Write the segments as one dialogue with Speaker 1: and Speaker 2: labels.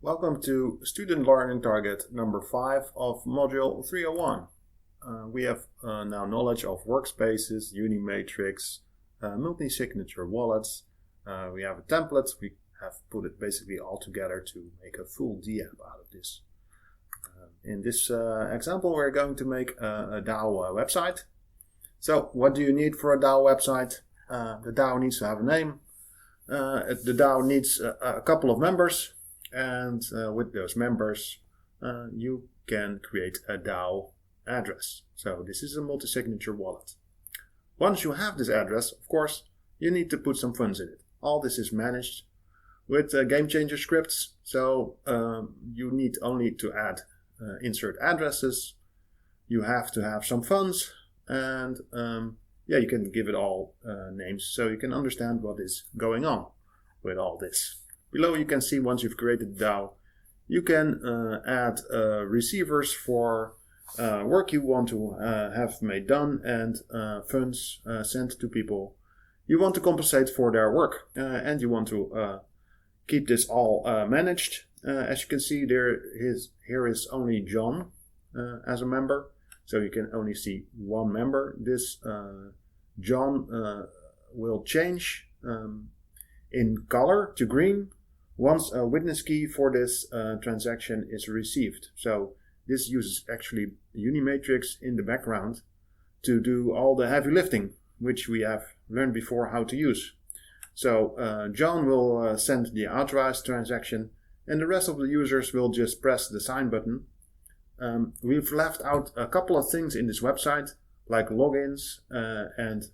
Speaker 1: Welcome to Student Learning Target number 5 of Module 301. We have now knowledge of workspaces, Unimatrix, multi-signature wallets. We have a template. We have put it basically all together to make a full DApp out of this. In this example, we're going to make a DAO website. So what do you need for a DAO website? The DAO needs to have a name. The DAO needs a couple of members. And with those members, you can create a DAO address. So this is a multi-signature wallet. Once you have this address, of course, you need to put some funds in it. All this is managed with Game Changer scripts. So you need only to add insert addresses. You have to have some funds, and you can give it all names so you can understand what is going on with all this. Below you can see once you've created DAO, you can add receivers for work you want to have made done and funds sent to people you want to compensate for their work. And you want to keep this all managed. As you can see, here is only John as a member. So you can only see one member. This John will change in color to green once a witness key for this transaction is received. So this uses actually Unimatrix in the background to do all the heavy lifting, which we have learned before how to use. So John will send the authorized transaction, and the rest of the users will just press the sign button. We've left out a couple of things in this website, like logins and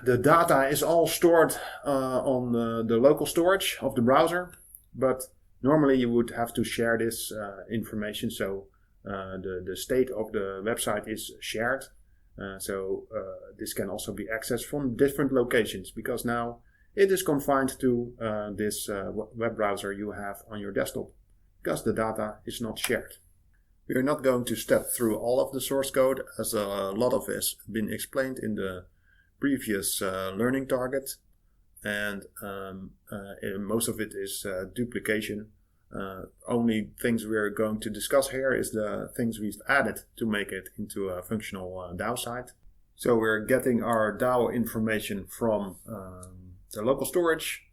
Speaker 1: the data is all stored on the local storage of the browser, but normally you would have to share this information, so the state of the website is shared. So this can also be accessed from different locations, because now it is confined to this web browser you have on your desktop, because the data is not shared. We are not going to step through all of the source code, as a lot of it has been explained in the previous learning target, and most of it is duplication. Only things we're going to discuss here is the things we've added to make it into a functional DAO site. So we're getting our DAO information from the local storage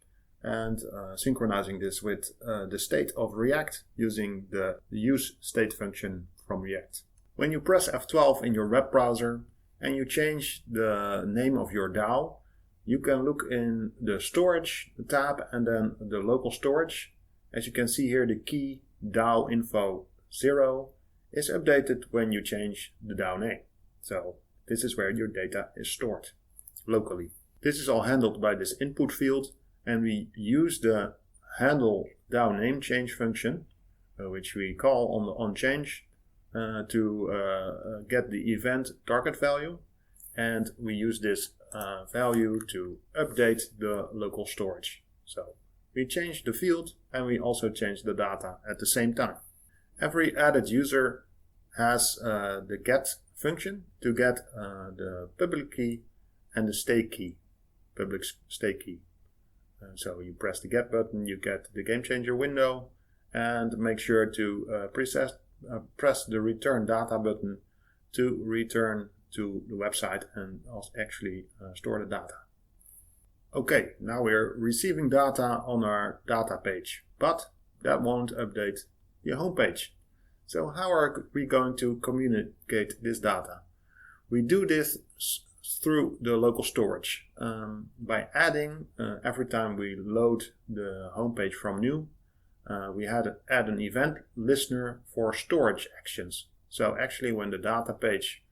Speaker 1: and synchronizing this with the state of React using the use state function from React. When you press F12 in your web browser and you change the name of your DAO, you can look in the storage tab and then the local storage. As you can see here, the key DAO info 0 is updated when you change the DAO name. So this is where your data is stored locally. This is all handled by this input field, and we use the handle DAO name change function, which we call on the onChange, to get the event target value, and we use this value to update the local storage. So we change the field and we also change the data at the same time. Every added user has the get function to get the public key and the stake key, public stake key. So you press the get button, you get the Game Changer window, and make sure to press the return data button to return to the website and actually store the data. Okay, now we're receiving data on our data page, but that won't update the home page. So how are we going to communicate this data? We do this through the local storage by adding, every time we load the home page from new, we add an event listener for storage actions. So actually when the data page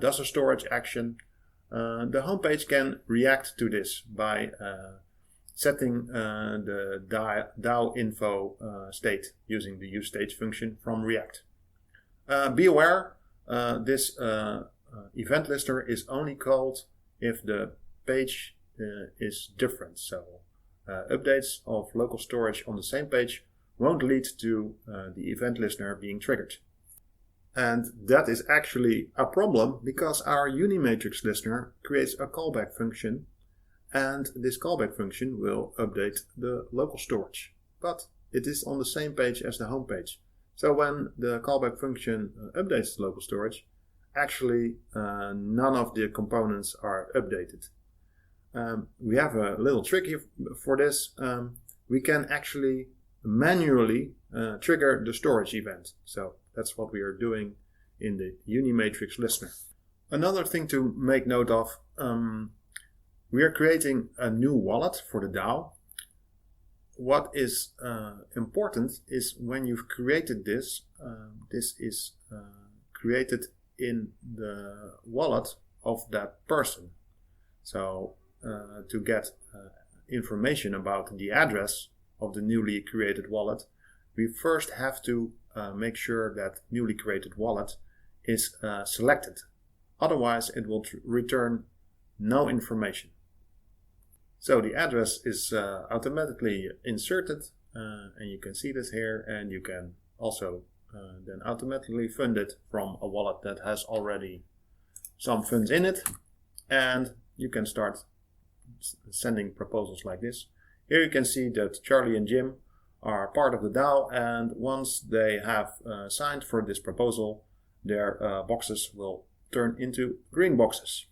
Speaker 1: does a storage action, the home page can react to this by setting the DAO info state using the useState function from React. Be aware, this event listener is only called if the page is different. So updates of local storage on the same page won't lead to the event listener being triggered. And that is actually a problem, because our Unimatrix listener creates a callback function, and this callback function will update the local storage. but it is on the same page as the home page. So when the callback function updates the local storage, actually none of the components are updated. We have a little trick here for this. We can actually manually trigger the storage event. So that's what we are doing in the Unimatrix listener. Another thing to make note of, we are creating a new wallet for the DAO. What is important is when you've created this, this is created in the wallet of that person. So to get information about the address of the newly created wallet, we first have to make sure that newly created wallet is selected. Otherwise, it will return no information. So the address is automatically inserted, and you can see this here, and you can also then automatically fund it from a wallet that has already some funds in it, and you can start sending proposals like this. Here you can see that Charlie and Jim are part of the DAO, and once they have signed for this proposal, their boxes will turn into green boxes.